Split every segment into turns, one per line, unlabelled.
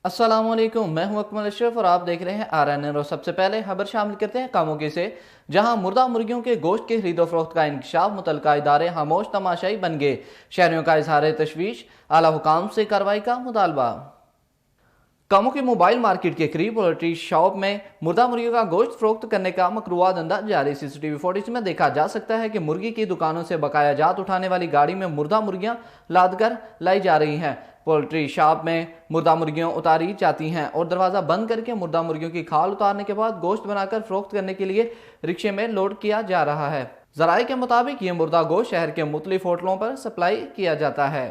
अस्सलामुअलैकुम, मैं हूं अकमल अशरफ और आप देख रहे हैं RNN। और सबसे पहले खबर शामिल करते हैं कामोगी से, जहां मुर्दा मुर्गियों के गोश्त के खरीदो फरोख्त का इंकशाफ, मुतलका इदारे खामोश तमाशाई बन गए। शहरियों का इजहार तशवीश, आला हुकाम से कार्रवाई का मुतालबा। कामों की मोबाइल मार्केट के करीब पोल्ट्री शॉप में मुर्दा मुर्गियों का गोश्त फरोख्त करने का मकरूआ धंधा जारी। CCTV फुटेज में देखा जा सकता है कि मुर्गी की दुकानों से बकाया जात उठाने वाली गाड़ी में मुर्दा मुर्गियां लाद कर लाई जा रही हैं। पोल्ट्री शॉप में मुर्दा मुर्गियां उतारी जाती हैं और दरवाज़ा बंद करके मुर्दा मुर्गियों की खाल उतारने के बाद गोश्त बनाकर फरोख्त करने के लिए रिक्शे में लोड किया जा रहा है। जराये के मुताबिक ये मुर्दा गोश्त शहर के मुख्तलिफ होटलों पर सप्लाई किया जाता है।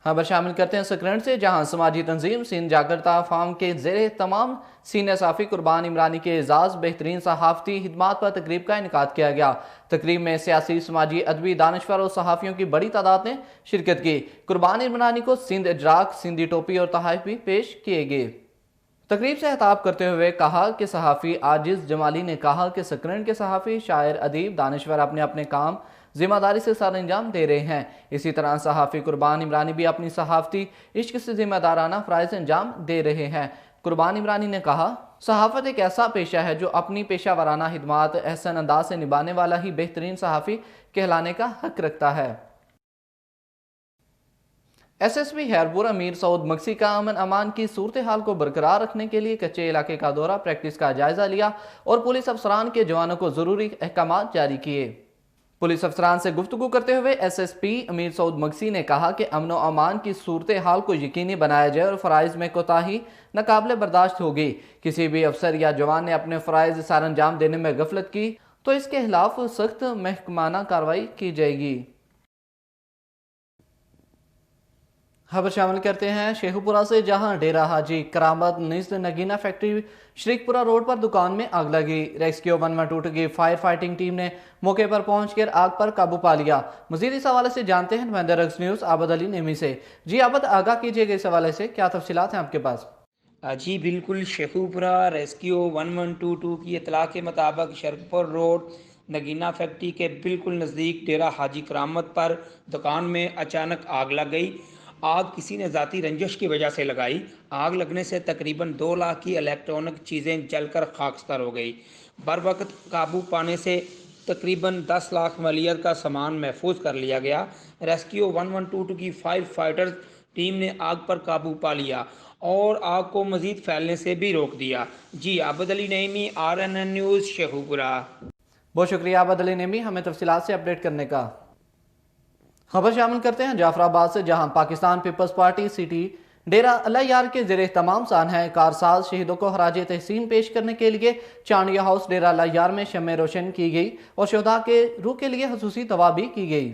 खबर शामिल करते हैं सकरंद से, जहां समाजी तंजीम सिंध जागरता फार्म के जेर तमाम सीनियर सहाफ़ी कुर्बान इमरानी के एजाज बेहतरीन सहाफ़ती खिदमात पर तकरीब का इनेकाद किया गया। तकरीब में सियासी, समाजी, अदबी, दानश्वर और सहाफ़ियों की बड़ी तादाद ने शिरकत की। कुर्बान इमरानी को सिंध इजराक, सिंधी टोपी और तोहफे भी पेश किए गए। तकरीब से खिताब करते हुए कहा कि सहाफ़ी आजिज़ जमाली ने कहा कि सकरंद के सहाफ़ी, शायर, अदीब, दानश्वर अपने अपने काम जिम्मेदारी से सर अंजाम दे रहे हैं। इसी तरह सहाफ़ी कुर्बान इमरानी भी अपनी सहाफ़ती इश्क से जिम्मेदाराना फ़राइज़ अंजाम दे रहे हैं। कुर्बान इमरानी ने कहा, सहाफ़त एक ऐसा पेशा है जो अपनी पेशा वाराना खिदमात एहसन अंदाज से निभाने वाला ही बेहतरीन सहाफ़ी कहलाने का हक रखता है। SSP खैरपुर अमीर सऊद मक्सी का अमन अमान की सूरत हाल को बरकरार रखने के लिए कच्चे इलाके का दौरा, प्रैक्टिस का जायजा लिया और पुलिस अफसरान के जवानों को जरूरी अहकाम जारी किए। पुलिस अफसरान से गुफ्तगू करते हुए SSP अमीर सऊद मक्सी ने कहा कि अमन व अमान की सूरत हाल को यकीनी बनाया जाए और फ़राइज़ में कोताही नाकाबिले बर्दाश्त होगी। किसी भी अफसर या जवान ने अपने फ़राइज़ सर अंजाम देने में गफलत की तो इसके खिलाफ सख्त महकमाना कार्रवाई की जाएगी। खबर शामिल करते हैं शेखुपुरा से, जहां डेरा हाजी करामत निज़ नगीना फैक्ट्री शरीकपुरा रोड पर दुकान में आग लगी। रेस्क्यू 112 की फायर फाइटिंग टीम ने मौके पर पहुंचकर आग पर काबू पा लिया। मजीद इस हवाले से जानते हैं नुमाइंदा रक्स न्यूज़ आबद अली नेमी से। जी आबद, आगाह कीजिएगा इस हवाले से, क्या तफसीलात हैं आपके पास?
जी बिल्कुल, शेखुपुरा रेस्क्यू 1122 की इतला के मुताबिक शरकपुर रोड नगीना फैक्ट्री के बिल्कुल नज़दीक डेरा हाजी करामत पर दुकान में अचानक आग लग गई। आग किसी ने ज़ाती रंजिश की वजह से लगाई। आग लगने से तकरीबन 2 लाख की इलेक्ट्रॉनिक चीज़ें जलकर खाकस्तर हो गई। बर वक्त काबू पाने से तकरीबन 10 लाख मालियत का सामान महफूज कर लिया गया। रेस्क्यू 1122 की फायर फाइटर्स टीम ने आग पर काबू पा लिया और आग को मजीद फैलने से भी रोक दिया। जी आबद अली नईमी, RNN न्यूज़, शेखुपुरा।
बहुत शुक्रिया आबद अली नेमी हमें तफसीलात से अपडेट करने का। खबर शामिल करते हैं जाफराबाद से, जहां Pakistan peoples party city Dera Allah Yar के ज़ेरे तमाम सान है कारसाज शहीदों को खराज तहसीन पेश करने के लिए चांडिया हाउस डेरा अल्लाह यार में शम्में रोशन की गई और शोधा के रूह के लिए खसूसी दवा भी की गई।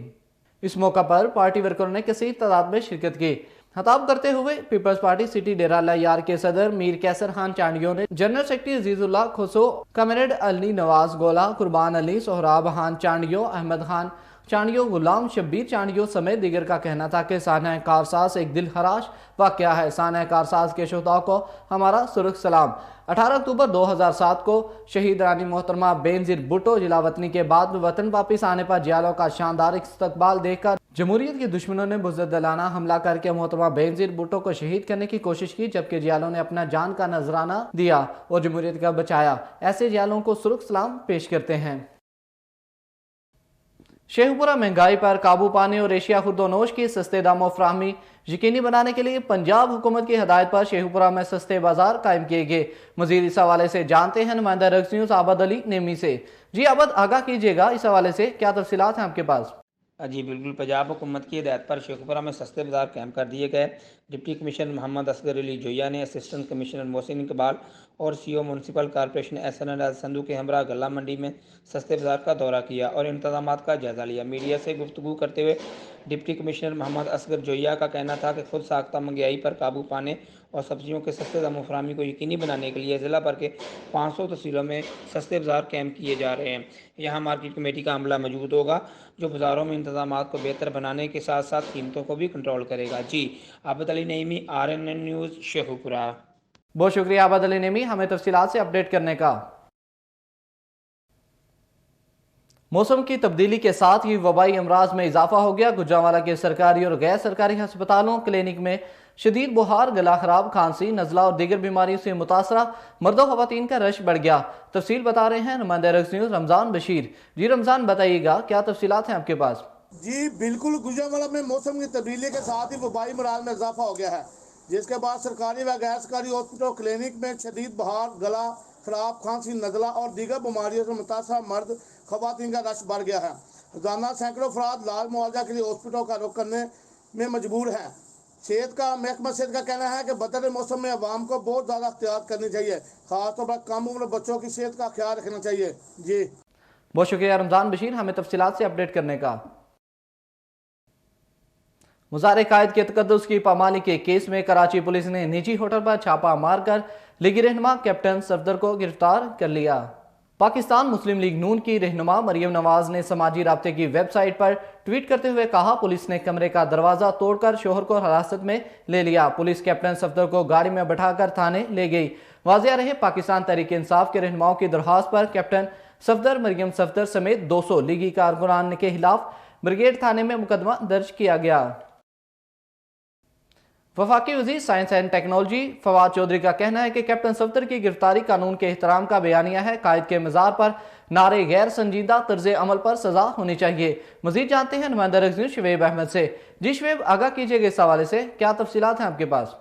इस मौका पर पार्टी वर्करों ने किसी तादाद में शिरकत की। खताब करते हुए people's party city Dera Allah Yar के सदर मीर कैसर खान चांडियों ने general secretary Azizullah Khuso, comrade Ali Nawaz Gola, Qurban Ali, Sohrab Khan Chandio, Ahmad Khan Chandio, गुलाम शब्बीर चांडियों समेत दीगर का कहना था कि सानह कारसाज एक दिल हराश वाक़या है। सानह कारसाज के शोधा को हमारा सुरख सलाम। 18 अक्टूबर 2007 को शहीद रानी मोहतरमा बेनजीर भुट्टो जिलावतनी के बाद वतन वापस आने पर जियालों का शानदार इस्तकबाल देखकर जमहूरियत के दुश्मनों ने बुज़दिलाना हमला करके मोहतरमा बेनजीर भुट्टो को शहीद करने की कोशिश की, जबकि जियालों ने अपना जान का नजराना दिया और जमहूरियत का बचाया। ऐसे जियालों को सुरख सलाम पेश करते हैं। शेखपुरा महंगाई पर काबू पाने और एशिया खुर्दोनोश की सस्ते दामों फराहमी यकीनी बनाने के लिए पंजाब हुकूमत की हदायत पर शेखपुरा में सस्ते बाजार कायम किए गए। मजीद इस हवाले से जानते हैं नुमाइंदा रक्स न्यूज़ आबद अली नेमी से। जी आबद, आगाह कीजिएगा इस हवाले से, क्या तफसीलात हैं आपके पास?
जी बिल्कुल, पंजाब हुकूमत की हिदायत पर शेखुपुरा में सस्ते बाजार कायम कर दिए गए। डिप्टी कमिश्नर मोहम्मद असगर अली जोया ने असिस्टेंट कमिश्नर मोहसिन इकबाल और CO म्यूनसिपल कॉरपोरेशन SN राज संधू के हमरा गला मंडी में सस्ते बाजार का दौरा किया और इंतजाम का जायजा लिया। मीडिया से गुफ्तगू करते हुए डिप्टी कमिश्नर मोहम्मद असगर जोया का कहना था कि खुद साख्ता महंगाई पर काबू पाने और सब्जियों के सस्ते दामों फराहमी को यकीनी बनाने के लिए ज़िला भर के 500 तहसीलों में सस्ते बाजार कायम किए जा रहे हैं। यहाँ मार्केट कमेटी का अमला मौजूद होगा जो बाज़ारों में इंतजाम को बेहतर बनाने के साथ साथ कीमतों को भी कंट्रोल करेगा। जी आबद अली नईमी, RNN न्यूज़, शेखुपुरा।
बहुत शुक्रिया आबद अली नेमी हमें तफसीलात से अपडेट करने का। मौसम की तब्दीली के साथ ही वबाई अमराज में इजाफा हो गया। गुजरांवाला के सरकारी और गैर सरकारी अस्पतालों क्लिनिक में शदीद बुखार, गला खराब, खांसी, नज़ला और दीगर बीमारियों से मुतासरा मर्दों ख़वातीन का रश बढ़ गया। तफसील बता रहे हैं नुमाइंदा रक्स न्यूज़ रमज़ान बशीर। जी रमज़ान, बताइएगा क्या तफसीलात हैं आपके पास?
जी बिल्कुल, गुजरांवाला में मौसम की तब्दीली के साथ ही वबाई मराज में इजाफा हो गया है, जिसके बाद सरकारी व गैर सरकारी हॉस्पिटल क्लिनिक में शदीद बुखार, गला खराब, खांसी, नज़ला और दीगर बीमारियों से मुतासर मर्द खवातीन का रश बढ़ गया है। रोजाना सैकड़ों अफराद इलाज मुआवजा के लिए हॉस्पिटल का रुख करने में मजबूर हैं। महकमा सेहत का कहना है कि बदतर मौसम में अवाम को बहुत ज़्यादा एहतियात करनी चाहिए, खासतौर पर कम उम्र बच्चों की सेहत का ख्याल रखना चाहिए। जी
बहुत शुक्रिया रमज़ान बशीर, हमें तफसीलात से अपडेट करने का। मुज़ाहिर कायद के तकद्दुस की पामाली के केस में कराची पुलिस ने निजी होटल पर छापा मारकर लीगी रहनुमा कैप्टन सफदर को गिरफ्तार कर लिया। पाकिस्तान मुस्लिम लीग नून की रहनुमा मरियम नवाज ने समाजी राब्ते की वेबसाइट पर ट्वीट करते हुए कहा, पुलिस ने कमरे का दरवाजा तोड़कर शोहर को हिरासत में ले लिया। पुलिस कैप्टन सफदर को गाड़ी में बैठाकर थाने ले गई। वाज़िया रहे, पाकिस्तान तहरीक इंसाफ के रहनुमाओं की दरख्वास्त पर कैप्टन सफदर, मरियम सफदर समेत 200 लीगी कारकुनान के खिलाफ ब्रिगेड थाने में मुकदमा दर्ज किया गया। वफाकी वज़ीर science and technology Fawad Chaudhry का कहना है कि कैप्टन सफदर की गिरफ्तारी कानून के एहतराम का बयानिया है। कायद के मज़ार पर नारे गैर संजीदा तर्ज अमल पर सजा होनी चाहिए। मजीद जानते हैं नुमाइंदा रक्स न्यूज़ शुएब अहमद से। जी शुएब, आगाह कीजिएगा इस हवाले से, क्या तफसीलात हैं आपके पास?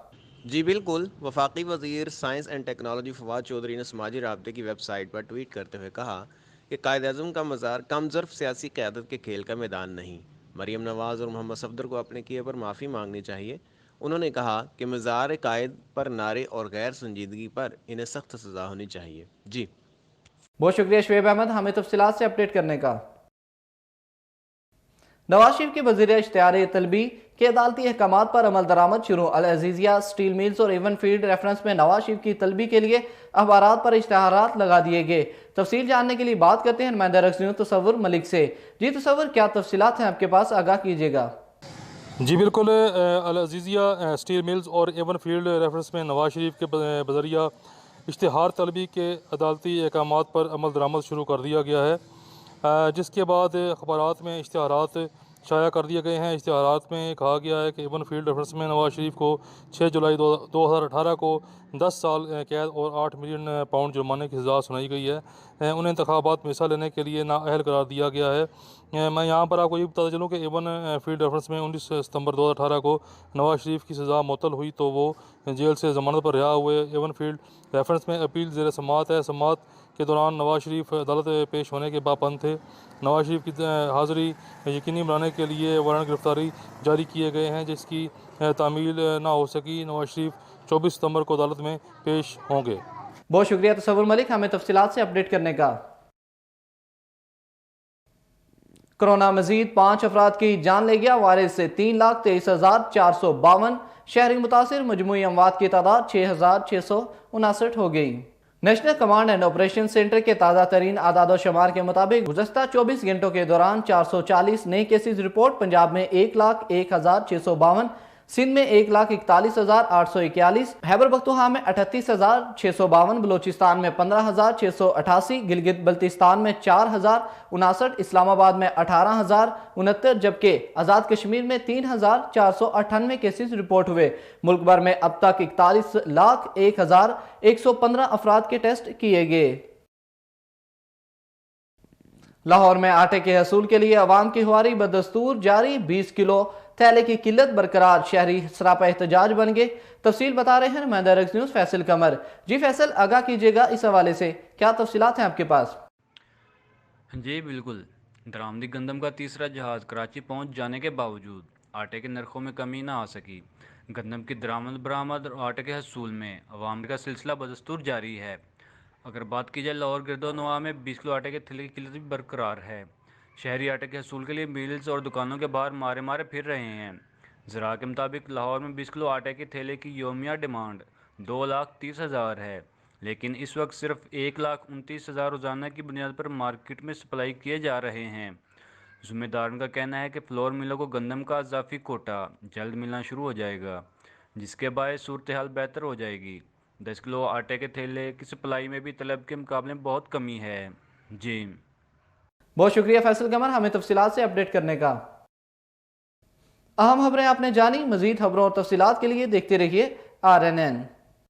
जी बिल्कुल, वफाकी वज़ीर science and technology Fawad Chaudhry ने समाजी राब्ते की वेबसाइट पर ट्वीट करते हुए कहा कि कायद-ए-आज़म का मज़ार कमज़र्फ सियासी क़यादत के खेल का मैदान नहीं। मरियम नवाज़ और मोहम्मद सफदर को अपने किए पर माफ़ी मांगनी चाहिए। उन्होंने कहा कि मज़ार कायद पर नारे और गैर संजीदगी पर इन्हें सख्त सज़ा होनी चाहिए। जी
बहुत शुक्रिया शुएब अहमद, हमें तफसीलात से अपडेट करने का। नवाज शरीफ के वज़ीर इश्तिहार तलबी के अदालती अहकामात पर अमल दरामद शुरू। अल अजीज़िया स्टील मिल्स और एवन फील्ड रेफरेंस में नवाज शरीफ की तलबी के लिए अखबारात पर इश्तिहारात लगा दिए गए। तफसील जानने के लिए बात करते हैं नुमाइंदा रक्स न्यूज़ तसव्वुर मलिक से। जी तसव्वुर, क्या तफसीलात हैं आपके पास, आगाह कीजिएगा।
जी बिल्कुल, अल अजीज़िया स्टील मिल्स और एवन फील्ड रेफरेंस में नवाज शरीफ के बज़रिया इश्तिहार तलबी के अदालती अहकामात पर अमल दरामद शुरू कर दिया गया है, जिसके बाद अखबारात में इश्तिहारात शाया कर दिए गए हैं। इश्तिहारात में कहा गया है कि एवन फील्ड रेफरेंस में नवाज शरीफ को 6 जुलाई 2018 को 10 साल कैद और 8 मिलियन पाउंड जुर्माने की सज़ा सुनाई गई है। उन्हें इंतखाबात में हिस्सा लेने के लिए नाअहल करार दिया गया है। मैं यहाँ पर आपको ये बताता चलूँ कि एवन फील्ड रेफरेंस में 19 सितंबर 2018 को नवाज शरीफ की सज़ा मुअत्तल हुई तो वो जेल से ज़मानत पर रिहा हुए। एवन फील्ड रेफरेंस में अपील ज़ेर समाअत है। समाअत के दौरान नवाज शरीफ अदालत पेश होने के पाबंद थे। नवाज शरीफ की हाज़िरी यकीनी बनाने के लिए वारंट गिरफ्तारी जारी किए गए हैं, जिसकी तामील ना हो सकी। नवाज शरीफ 24 सितंबर को अदालत में पेश होंगे।
बहुत शुक्रिया तसव्वुर मलिक, हमें तफसीलात से अपडेट करने का। कोरोना मजीद 5 अफराद की जान ले गया। वायरस से 3,23,452 शहरी मुतासिर, मजमूई अमवात की तादाद 6,659 हो गई। National command and operation centre के ताज़ा तरीन आदाद शुमार के मुताबिक गुज़श्ता 24 घंटों के दौरान 440 नए केसेज रिपोर्ट। पंजाब में 1,01,652, सिंध में 1,41,841, खैबर पख्तूनख्वा में 38,652, बलोचिस्तान में 15,688, गिलगित बल्तिस्तान में 4,059, इस्लामाबाद में 18,069, जबकि आज़ाद कश्मीर में 3,498 केसेस रिपोर्ट हुए। मुल्क भर में अब तक 41,01,115 अफराद के टेस्ट किए गए। लाहौर में आटे के हसूल के लिए अवाम की हुआरी बदस्तूर जारी। 20 किलो थैले की किल्लत बरकरार, शहरी सरापा एहतजाज बन गए। तफसील बता रहे हैं नुमाइंदा रक्स न्यूज़ फैसल कमर। जी फैसल, आगाह कीजिएगा इस हवाले से, क्या तफसीलात हैं आपके पास?
जी बिल्कुल, दरामदी गंदम का तीसरा जहाज़ कराची पहुंच जाने के बावजूद आटे के नरखों में कमी ना आ सकी। गंदम की दरामद बरामद और आटे के हसूल में अवाम का सिलसिला बदस्तूर जारी है। अगर बात की जाए लाहौर गिरदोनवा में 20 किलो आटे के थैले की किल्लत भी बरकरार है। शहरी आटे के हसूल के लिए मिल्स और दुकानों के बाहर मारे मारे फिर रहे हैं। ज़रा के मुताबिक लाहौर में 20 किलो आटे के थैले की योमिया डिमांड 2,30,000 है, लेकिन इस वक्त सिर्फ 1,29,000 रोज़ाना की बुनियाद पर मार्केट में सप्लाई किए जा रहे हैं। ज़िम्मेदारों का कहना है कि फ्लोर मिलों को गंदम का इजाफी कोटा जल्द मिलना शुरू हो जाएगा, जिसके बायस सूरत हाल बेहतर हो जाएगी। 10 किलो आटे के थैले की सप्लाई में भी तलब के मुकाबले में बहुत कमी है। जी
बहुत शुक्रिया फैसल कमर, हमें तफसीलात से अपडेट करने का। अहम खबरें आपने जानी। मजीद खबरों और तफसीलात के लिए देखते रहिए RNN।